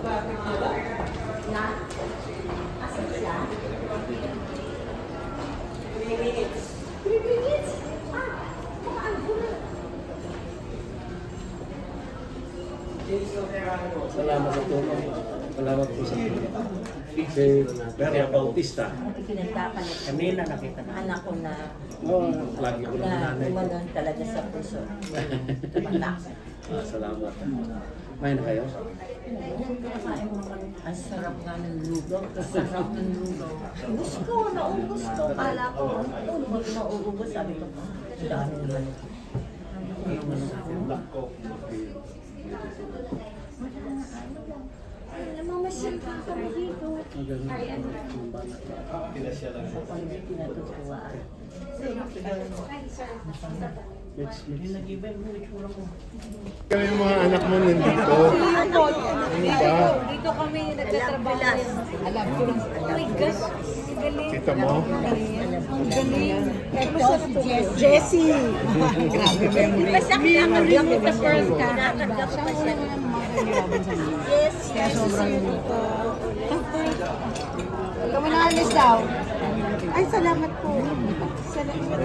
Na? Asan siya? 3 minutes. 3 minutes? Ah, kumaan ko na. Salamat sa tulong. Salamat po sa tulong. Si Vera Bautista. Kanina nakita na. Anak ko na Lagi ko naman nanay. umanon talaga sa puso. Tumatak. Salamat. May na kayo? Ang sarap nga ng lugaw. Ang sarap ng lugaw. Gusto, naubos ko. Kala ko, hindi nauubos. Sabi ko, ang dami naman. Namamasyal ka kami dito. Ay, ano? Pinatutuwaan. Kaya yung mga anak mo nandito. Dito kami nagtatrabaho. Alam ko lang. Oh my gosh. Galing. Kita mo? Galing. Ito si Jessie. Jessie. Grabe memory. Basta kinakagyan mo the first ka. Kinakagyan ko pa siya. Yes, Kaya sobrang Ikaw mo na alis daw. Ay, salamat po. Salamat.